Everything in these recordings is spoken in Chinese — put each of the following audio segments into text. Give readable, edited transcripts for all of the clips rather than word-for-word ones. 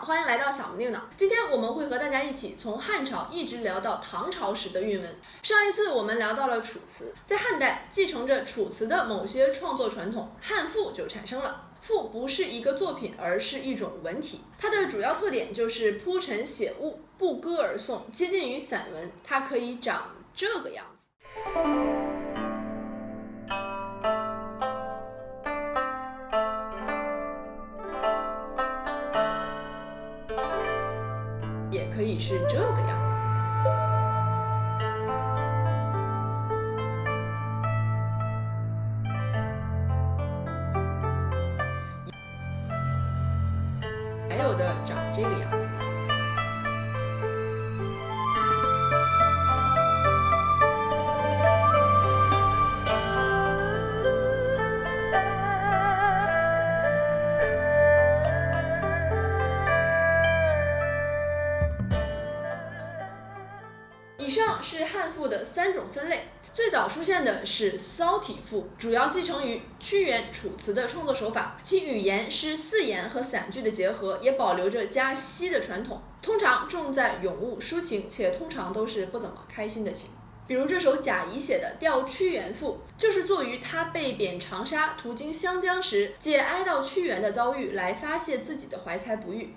欢迎来到小牛脑。今天我们会和大家一起从汉朝一直聊到唐朝时的韵文。上一次我们聊到了楚辞，在汉代继承着楚辞的某些创作传统，汉赋就产生了。赋不是一个作品，而是一种文体。它的主要特点就是铺陈写物，不歌而颂，接近于散文。它可以长这个样子。也可以是这个样子。还有的长这个样子。以上是汉赋的3种分类。最早出现的是骚体赋，主要继承于屈原、楚辞的创作手法，其语言是四言和散句的结合，也保留着加西的传统，通常重在咏物抒情，且通常都是不怎么开心的情。比如这首贾谊写的《吊屈原赋》，就是作于他被贬长沙途经湘江时，借哀悼屈原的遭遇来发泄自己的怀才不遇。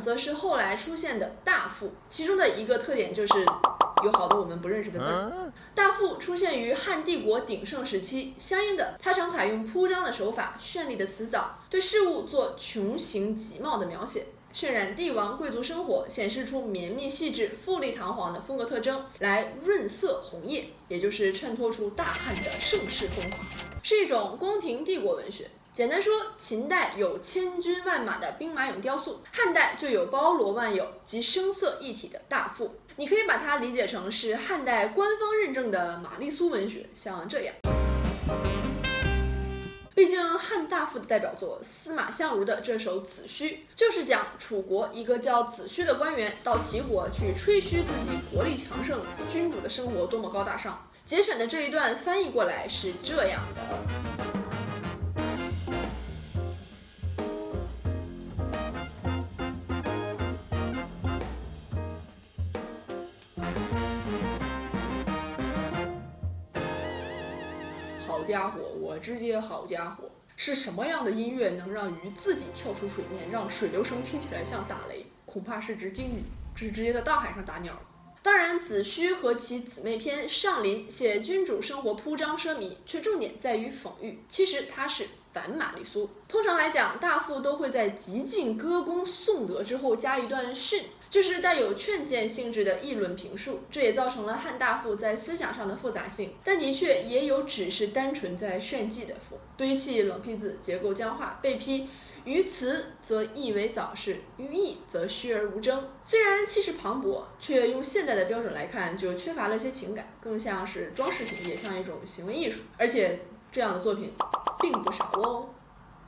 则是后来出现的大赋，其中的一个特点就是有好多我们不认识的字。大赋出现于汉帝国鼎盛时期，相应的，它常采用铺张的手法、绚丽的辞藻，对事物做穷形极貌的描写，渲染帝王贵族生活，显示出绵密细致、富丽堂皇的风格特征，来润色红叶，也就是衬托出大汉的盛世风华，是一种宫廷帝国文学。简单说，秦代有千军万马的兵马俑雕塑，汉代就有包罗万有及声色一体的大赋。你可以把它理解成是汉代官方认证的玛丽苏文学，像这样。毕竟汉大赋的代表作司马相如的这首《子虚》，就是讲楚国一个叫子虚的官员到齐国去吹嘘自己国力强盛，君主的生活多么高大上。节选的这一段翻译过来是这样的。好家伙，我直接好家伙，是什么样的音乐能让鱼自己跳出水面，让水流声听起来像打雷？恐怕是只鲸鱼，这是直接在大海上打鸟。当然，子虚和其姊妹篇《上林》写君主生活铺张奢靡，却重点在于讽喻，其实它是反玛丽苏。通常来讲，大赋都会在极尽歌功颂德之后加一段训，就是带有劝谏性质的议论评述，这也造成了汉大赋在思想上的复杂性，但的确也有只是单纯在炫技的赋，堆砌冷僻字，结构僵化，被批于辞则意为早逝，于意则虚而无争。虽然气势磅礴，却用现代的标准来看，就缺乏了些情感，更像是装饰品，也像一种行为艺术。而且这样的作品并不少哦。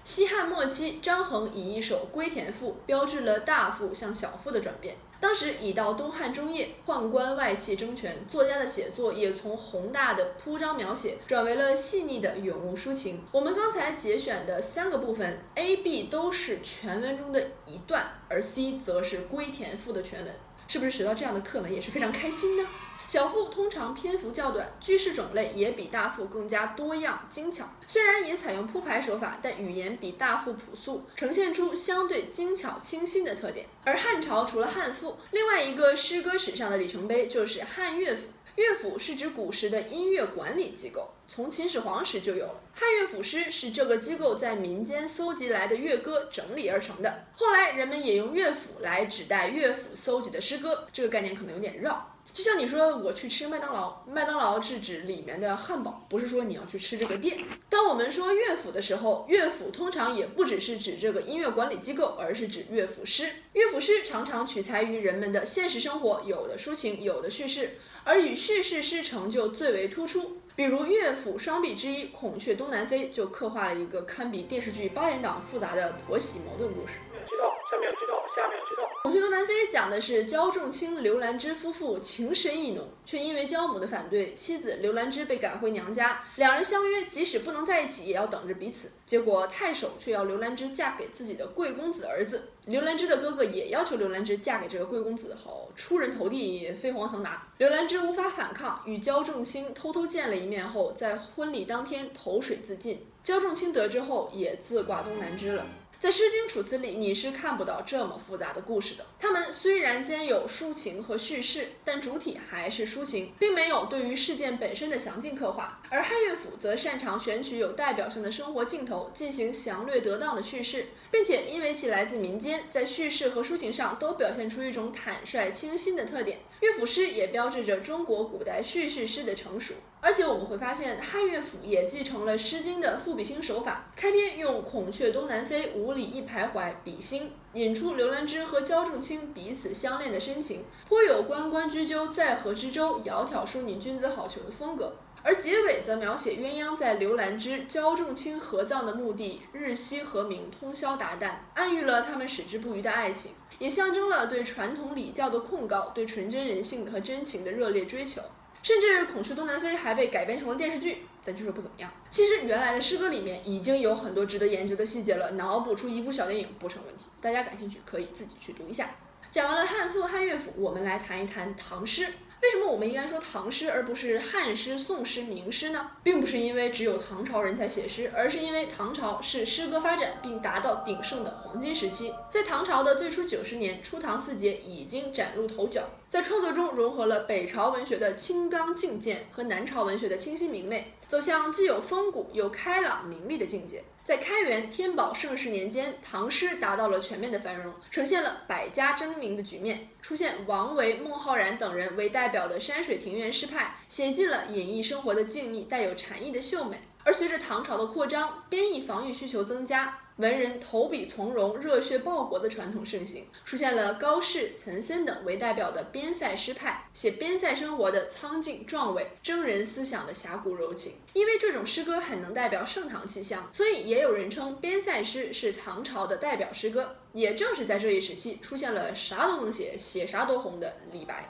西汉末期，张衡以一首《归田赋》标志了大赋向小赋的转变。当时已到东汉中叶，宦官外戚争权，作家的写作也从宏大的铺张描写转为了细腻的咏物抒情。我们刚才节选的3个部分 A、B 都是全文中的一段，而 C 则是《归田赋》的全文。是不是学到这样的课文也是非常开心呢？小赋通常篇幅较短，句式种类也比大赋更加多样精巧。虽然也采用铺排手法，但语言比大赋朴素，呈现出相对精巧清新的特点。而汉朝除了汉赋，另外一个诗歌史上的里程碑就是汉乐府。乐府是指古时的音乐管理机构，从秦始皇时就有了。汉乐府诗是这个机构在民间搜集来的乐歌整理而成的。后来人们也用乐府来指代乐府搜集的诗歌，这个概念可能有点绕。就像你说我去吃麦当劳，麦当劳是指里面的汉堡，不是说你要去吃这个店。当我们说乐府的时候，乐府通常也不只是指这个音乐管理机构，而是指乐府诗。乐府诗常常取材于人们的现实生活，有的抒情，有的叙事，而以叙事诗成就最为突出。比如乐府双璧之一《孔雀东南飞》就刻画了一个堪比电视剧8点档复杂的婆媳矛盾故事。剧透，下面有剧透，下面有剧透。孔雀东南飞》讲的是焦仲卿、刘兰芝夫妇情深意浓，却因为焦母的反对，妻子刘兰芝被赶回娘家，两人相约即使不能在一起，也要等着彼此。结果太守却要刘兰芝嫁给自己的贵公子儿子，刘兰芝的哥哥也要求刘兰芝嫁给这个贵公子，好出人头地，飞黄腾达。刘兰芝无法反抗，与焦仲卿偷偷见了一面后，在婚礼当天投水自尽。焦仲卿得知后也自挂东南枝了。在《诗经·楚辞》里，你是看不到这么复杂的故事的。他们虽然兼有抒情和叙事，但主体还是抒情，并没有对于事件本身的详尽刻画。而汉乐府则擅长选取有代表性的生活镜头，进行详略得当的叙事，并且因为其来自民间，在叙事和抒情上都表现出一种坦率清新的特点。乐府诗也标志着中国古代叙事诗的成熟。而且我们会发现，汉乐府也继承了《诗经》的赋比兴手法，开篇用孔雀东南飞，五里一徘徊，比兴，引出刘兰芝和焦仲卿彼此相恋的深情，颇有关关雎鸠，在河之洲，窈窕淑女，君子好逑的风格。而结尾则描写鸳鸯在刘兰芝、焦仲卿合葬的墓地日夕和鸣，通宵达旦，暗喻了他们矢志不渝的爱情，也象征了对传统礼教的控告，对纯真人性和真情的热烈追求。甚至《孔雀东南飞》还被改编成了电视剧，但据说不怎么样。其实原来的诗歌里面已经有很多值得研究的细节了，脑补出一部小电影不成问题。大家感兴趣可以自己去读一下。讲完了汉赋、汉乐府，我们来谈一谈唐诗。为什么我们应该说唐诗而不是汉诗、宋诗、明诗呢？并不是因为只有唐朝人才写诗，而是因为唐朝是诗歌发展并达到鼎盛的黄金时期。在唐朝的最初90年，初唐四杰已经崭露头角，在创作中融合了北朝文学的清刚静健和南朝文学的清新明媚，走向既有风骨又开朗明丽的境界。在开元、天宝盛世年间，唐诗达到了全面的繁荣，呈现了百家争鸣的局面，出现王维、孟浩然等人为代表的山水庭院诗派，写尽了隐逸生活的静谧、带有禅意的秀美。而随着唐朝的扩张，编译防御需求增加，文人投笔从戎、热血报国的传统盛行，出现了高适、岑参等为代表的边塞诗派，写边塞生活的苍劲壮伟、征人思想的侠骨柔情。因为这种诗歌很能代表盛唐气象，所以也有人称边塞诗是唐朝的代表诗歌。也正是在这一时期，出现了啥都能写、写啥都红的李白。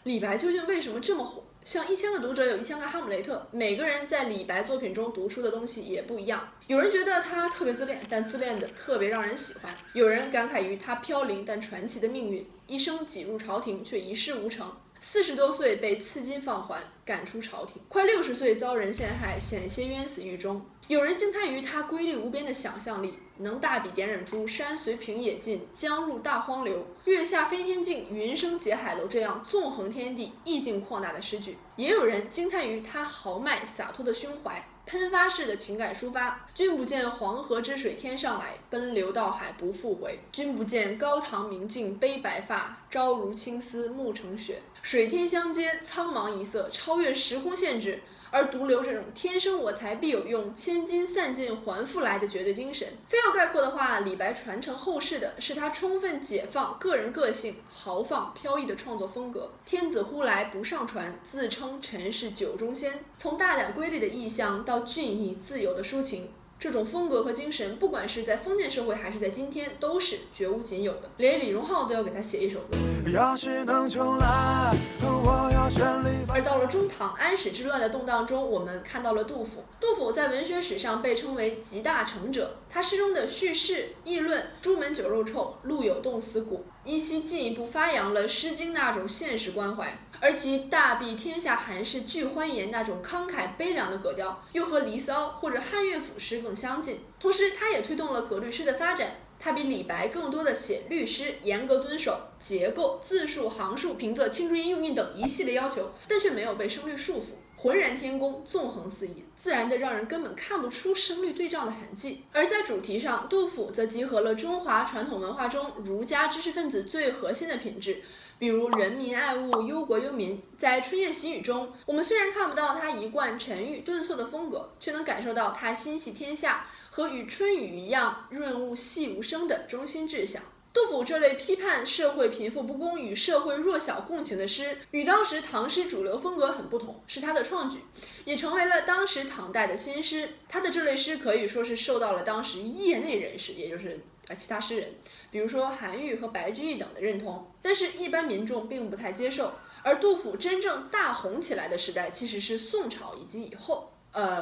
李白究竟为什么这么火？像1000个读者有1000个哈姆雷特，每个人在李白作品中读出的东西也不一样。有人觉得他特别自恋，但自恋的特别让人喜欢；有人感慨于他飘零但传奇的命运，一生挤入朝廷却一事无成，40多岁被赐金放还，赶出朝廷，快60岁遭人陷害，险些冤死狱中。有人惊叹于他瑰丽无边的想象力，能大笔点染出山随平野尽，江入大荒流，月下飞天镜，云生结海楼这样纵横天地、意境旷大的诗句。也有人惊叹于他豪迈洒脱的胸怀，喷发式的情感抒发。君不见黄河之水天上来，奔流到海不复回。君不见高堂明镜悲白发，朝如青丝暮成雪。水天相接，苍茫一色，超越时空限制。而独留这种天生我材必有用，千金散尽还复来的绝对精神。非要概括的话，李白传承后世的是他充分解放个人个性、豪放飘逸的创作风格。天子呼来不上船，自称臣是酒中仙。从大胆瑰丽的意象到俊逸自由的抒情，这种风格和精神，不管是在封建社会还是在今天，都是绝无仅有的。连李荣浩都要给他写一首歌。要是能重来，我要选李白。而到了中唐安史之乱的动荡中，我们看到了杜甫。杜甫在文学史上被称为集大成者，他诗中的叙事、议论、朱门酒肉臭、路有冻死骨，依稀进一步发扬了《诗经》那种现实关怀。而其大庇天下寒士俱欢颜那种慷慨悲凉的格调，又和《离骚》或者汉乐府诗更相近。同时，它也推动了格律诗的发展。他比李白更多的写律诗，严格遵守结构、字数、行数、平仄、清注音、用韵等一系列要求，但却没有被声律束缚，浑然天工，纵横四溢，自然的让人根本看不出声律对仗的痕迹。而在主题上，杜甫则集合了中华传统文化中儒家知识分子最核心的品质，比如人民爱物、忧国忧民。在《春夜喜雨》中，我们虽然看不到他一贯沉郁顿挫的风格，却能感受到他心系天下和与春雨一样润物细无声的中心志向。杜甫这类批判社会贫富不公与社会弱小共情的诗，与当时唐诗主流风格很不同，是他的创举，也成为了当时唐代的新诗。他的这类诗可以说是受到了当时业内人士，也就是其他诗人，比如说韩愈和白居易等的认同，但是一般民众并不太接受。而杜甫真正大红起来的时代，其实是宋朝以及以后。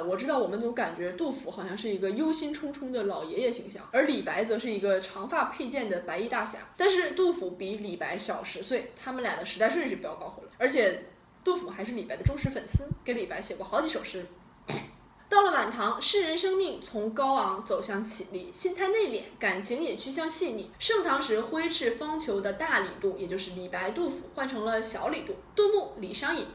我知道我们总感觉杜甫好像是一个忧心忡忡的老爷爷形象，而李白则是一个长发佩剑的白衣大侠。但是杜甫比李白小10岁，他们俩的时代顺序比较高后了，而且杜甫还是李白的忠实粉丝，给李白写过好几首诗。到了晚唐，诗人生命从高昂走向绮丽，心态内敛，感情也趋向细腻。盛唐时挥斥方遒的大李杜，也就是李白、杜甫，换成了小李杜、杜牧、李商隐。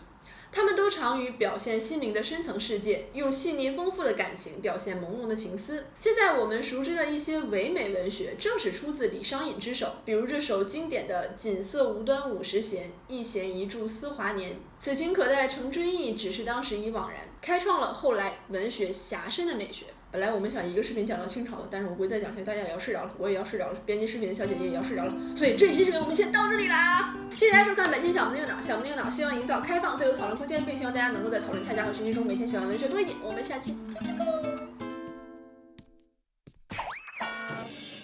他们都长于表现心灵的深层世界，用细腻丰富的感情表现朦胧的情思。现在我们熟知的一些唯美文学，正是出自李商隐之手，比如这首经典的“锦瑟无端50弦，一弦一柱思华年。此情可待成追忆，只是当时已惘然”，开创了后来文学狭深的美学。本来我们想一个视频讲到清朝的，但是我估计再讲下去大家也要睡着了，我也要睡着了，编辑视频的小姐姐也要睡着了，所以这期视频我们先到这里啦！谢谢大家收看本期小萌牛脑，小萌牛脑希望营造开放自由的讨论空间，并希望大家能够在讨论恰恰和学习中每天喜欢文学多一点。我们下期再见喽！